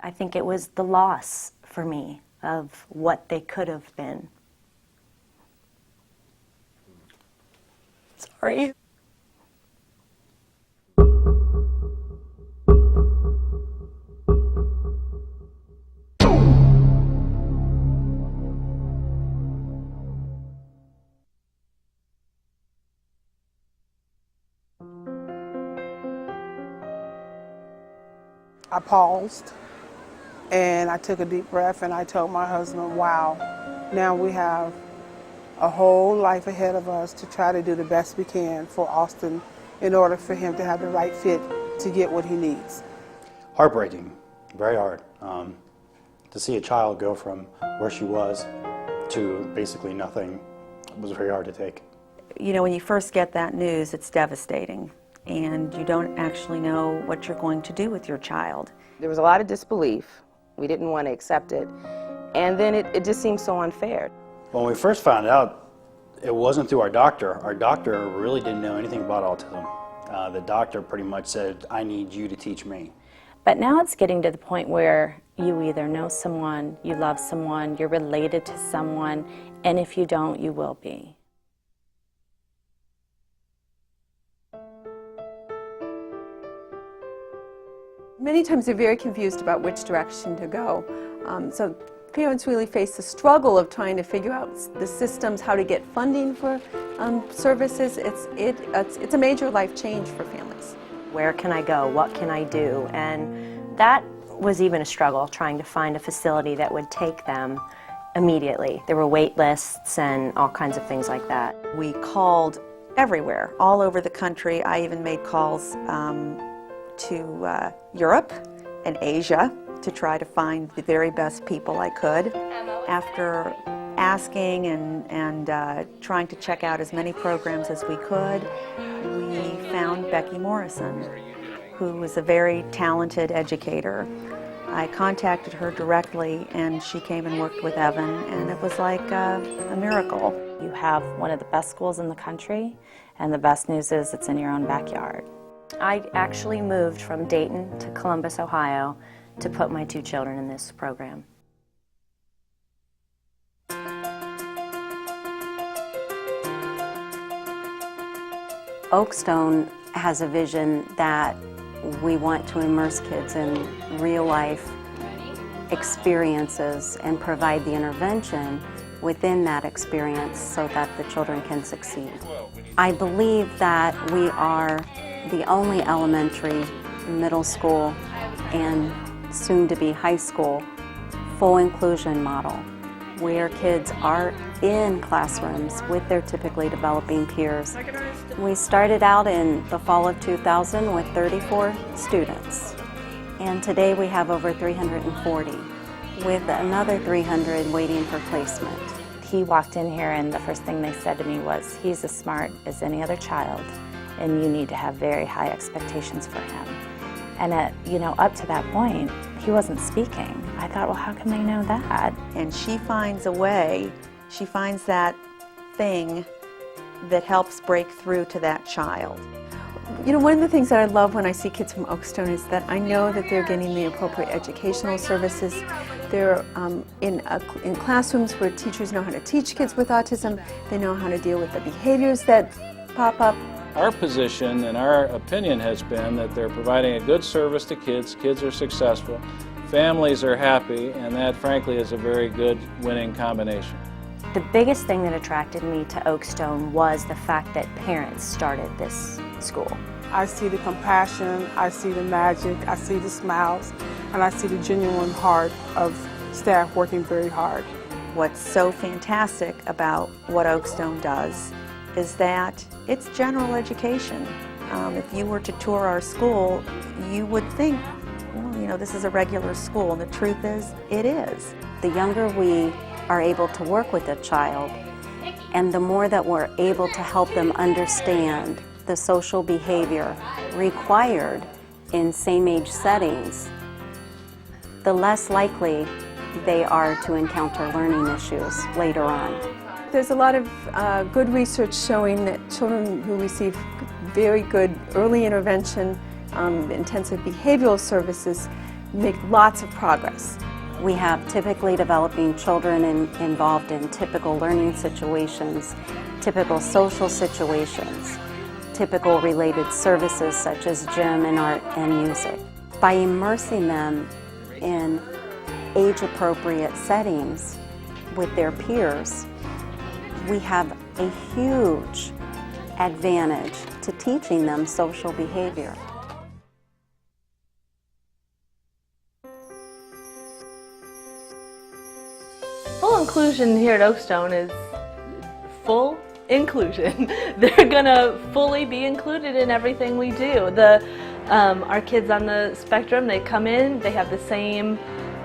I think it was the loss for me of what they could have been. Sorry. I paused and I took a deep breath and I told my husband, wow, now we have a whole life ahead of us to try to do the best we can for Austin in order for him to have the right fit to get what he needs. Heartbreaking, very hard. To see a child go from where she was to basically nothing was very hard to take. You know, when you first get that news, it's devastating, and you don't actually know what you're going to do with your child. There was a lot of disbelief. We didn't want to accept it, and then it just seemed so unfair. When we first found out, it wasn't through our doctor. Our doctor really didn't know anything about autism. The doctor pretty much said, I need you to teach me. But now it's getting to the point where you either know someone, you love someone, you're related to someone, and if you don't, you will be. Many times they're very confused about which direction to go. So parents really face the struggle of trying to figure out the systems, how to get funding for services. It's a major life change for families. Where can I go? What can I do? And that was even a struggle, trying to find a facility that would take them immediately. There were wait lists and all kinds of things like that. We called everywhere, all over the country. I even made calls to Europe and Asia to try to find the very best people I could. After asking and trying to check out as many programs as we could, we found Becky Morrison, who was a very talented educator. I contacted her directly and she came and worked with Evan, and it was like a miracle. You have one of the best schools in the country, and the best news is it's in your own backyard. I actually moved from Dayton to Columbus, Ohio, to put my two children in this program. Oakstone has a vision that we want to immerse kids in real-life experiences and provide the intervention within that experience so that the children can succeed. I believe that we are the only elementary, middle school, and soon-to-be high school full inclusion model where kids are in classrooms with their typically developing peers. We started out in the fall of 2000 with 34 students, and today we have over 340, with another 300 waiting for placement. He walked in here and the first thing they said to me was, he's as smart as any other child, and you need to have very high expectations for him. And up to that point, he wasn't speaking. I thought, well, how can they know that? And she finds a way, she finds that thing that helps break through to that child. You know, one of the things that I love when I see kids from Oakstone is that I know that they're getting the appropriate educational services. They're in classrooms where teachers know how to teach kids with autism. They know how to deal with the behaviors that pop up. Our position and our opinion has been that they're providing a good service to kids. Kids are successful, families are happy, and that frankly is a very good winning combination. The biggest thing that attracted me to Oakstone was the fact that parents started this school. I see the compassion, I see the magic, I see the smiles, and I see the genuine heart of staff working very hard. What's so fantastic about what Oakstone does is that it's general education. If you were to tour our school, you would think, well, you know, this is a regular school, and the truth is, it is. The younger we are able to work with a child, and the more that we're able to help them understand the social behavior required in same-age settings, the less likely they are to encounter learning issues later on. There's a lot of good research showing that children who receive very good early intervention, intensive behavioral services, make lots of progress. We have typically developing children involved in typical learning situations, typical social situations, typical related services such as gym and art and music. By immersing them in age-appropriate settings with their peers, we have a huge advantage to teaching them social behavior. Full inclusion here at Oakstone is full inclusion. They're gonna fully be included in everything we do. Our kids on the spectrum, they come in, they have the same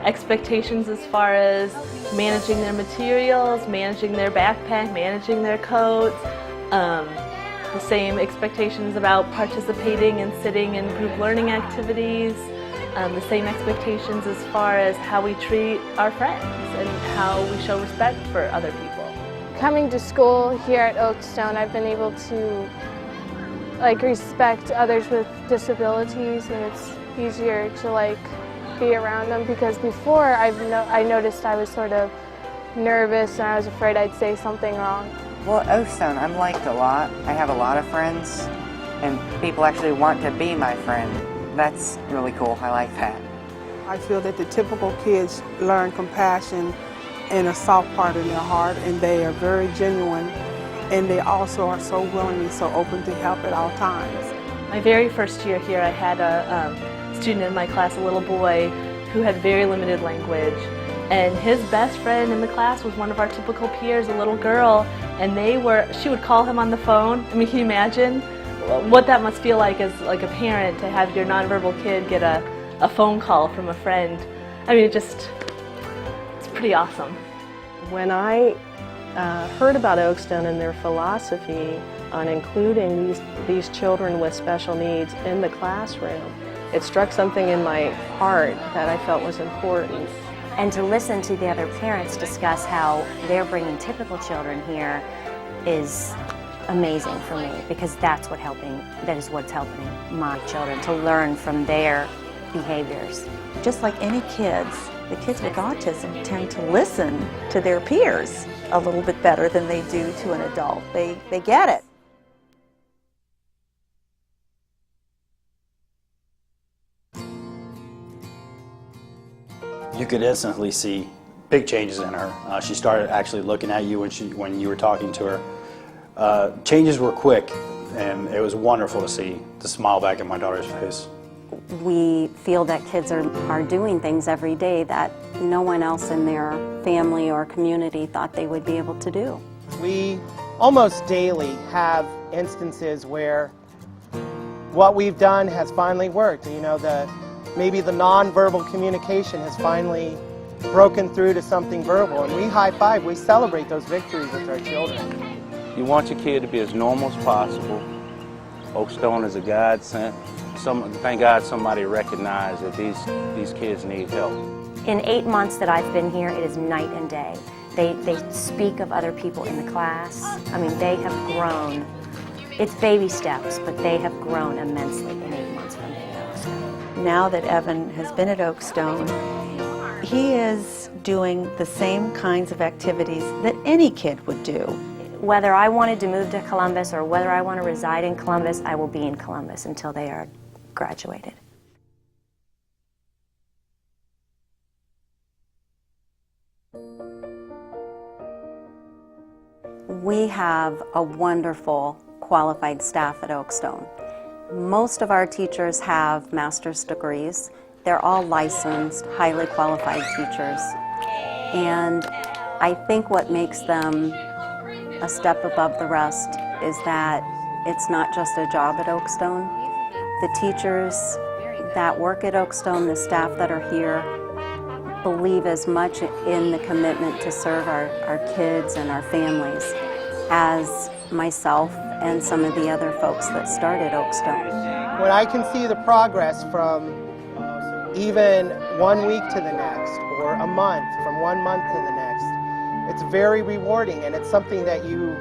expectations as far as managing their materials, managing their backpack, managing their coats, the same expectations about participating and sitting in group learning activities, the same expectations as far as how we treat our friends and how we show respect for other people. Coming to school here at Oakstone, I've been able to respect others with disabilities, and it's easier to be around them, because before I noticed I was sort of nervous and I was afraid I'd say something wrong. Well, at Oakstone, I'm liked a lot. I have a lot of friends, and people actually want to be my friend. That's really cool. I like that. I feel that the typical kids learn compassion in a soft part of their heart, and they are very genuine, and they also are so willing and so open to help at all times. My very first year here, I had a student in my class, a little boy, who had very limited language, and his best friend in the class was one of our typical peers, a little girl, and she would call him on the phone. I mean, can you imagine what that must feel like as a parent, to have your nonverbal kid get a phone call from a friend? I mean, it's pretty awesome. When I heard about Oakstone and their philosophy on including these children with special needs in the classroom, it struck something in my heart that I felt was important. And to listen to the other parents discuss how they're bringing typical children here is amazing for me, because that is what's helping my children to learn from their behaviors. Just like any kids, the kids with autism tend to listen to their peers a little bit better than they do to an adult. They get it. You could instantly see big changes in her. She started actually looking at you when you were talking to her. Changes were quick, and it was wonderful to see the smile back in my daughter's face. We feel that kids are doing things every day that no one else in their family or community thought they would be able to do. We almost daily have instances where what we've done has finally worked. You know, maybe the nonverbal communication has finally broken through to something verbal, and we high five, we celebrate those victories with our children. You want your kid to be as normal as possible. Oakstone is a godsend. Thank God somebody recognized that these kids need help. In 8 months that I've been here, it is night and day. They speak of other people in the class. I mean, they have grown. It's baby steps, but they have grown immensely in 8 months from being at Oakstone. Now that Evan has been at Oakstone, he is doing the same kinds of activities that any kid would do. Whether I wanted to move to Columbus or whether I want to reside in Columbus, I will be in Columbus until they are graduated. We have a wonderful, qualified staff at Oakstone. Most of our teachers have master's degrees. They're all licensed, highly qualified teachers. And I think what makes them a step above the rest is that it's not just a job at Oakstone. The teachers that work at Oakstone, the staff that are here, believe as much in the commitment to serve our kids and our families as myself and some of the other folks that started Oakstone. When I can see the progress from even 1 week to the next, or a month, from 1 month to the next, it's very rewarding, and it's something that you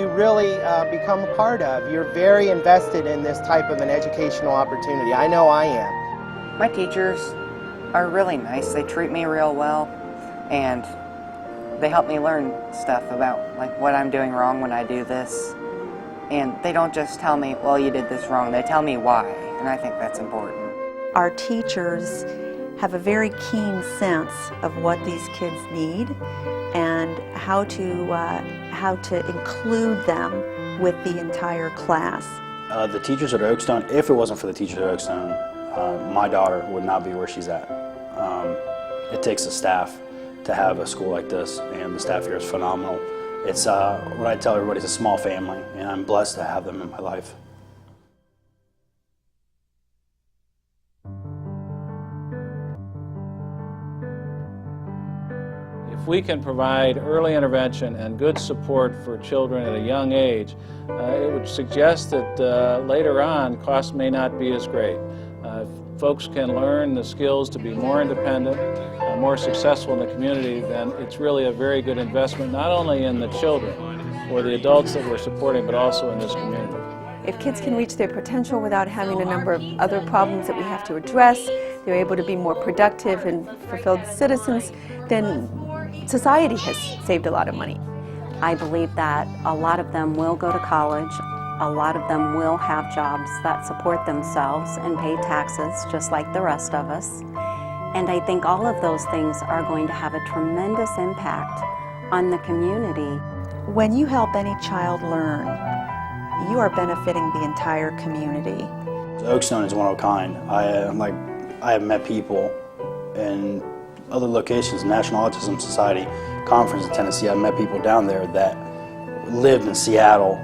really become a part of. You're very invested in this type of an educational opportunity. I know I am. My teachers are really nice. They treat me real well, and they help me learn stuff about like what I'm doing wrong when I do this. And they don't just tell me, well, you did this wrong. They tell me why, and I think that's important. Our teachers have a very keen sense of what these kids need and how to include them with the entire class. The teachers at Oakstone, if it wasn't for the teachers at Oakstone, my daughter would not be where she's at. It takes a staff to have a school like this, and the staff here is phenomenal. It's what I tell everybody, it's a small family, and I'm blessed to have them in my life. If we can provide early intervention and good support for children at a young age, it would suggest that later on costs may not be as great. If folks can learn the skills to be more independent, more successful in the community, then it's really a very good investment, not only in the children or the adults that we're supporting, but also in this community. If kids can reach their potential without having a number of other problems that we have to address, they're able to be more productive and fulfilled citizens, then society has saved a lot of money. I believe that a lot of them will go to college, a lot of them will have jobs that support themselves and pay taxes just like the rest of us. And I think all of those things are going to have a tremendous impact on the community. When you help any child learn, you are benefiting the entire community. Oakstone is one of a kind. I have met people in other locations, National Autism Society conference in Tennessee. I've met people down there that lived in Seattle,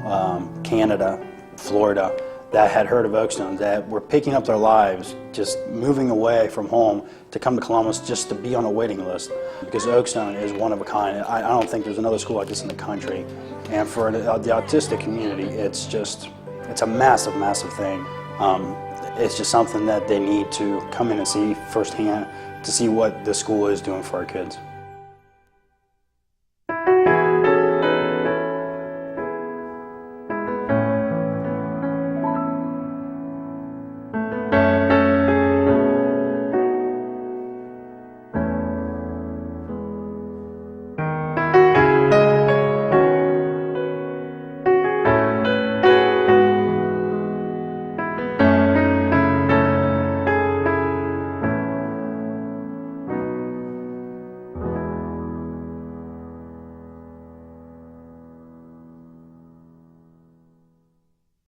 Canada, Florida, that had heard of Oakstone, that were picking up their lives, just moving away from home to come to Columbus just to be on a waiting list. Because Oakstone is one of a kind. I don't think there's another school like this in the country. And for the autistic community, it's a massive, massive thing. It's just something that they need to come in and see firsthand to see what the school is doing for our kids.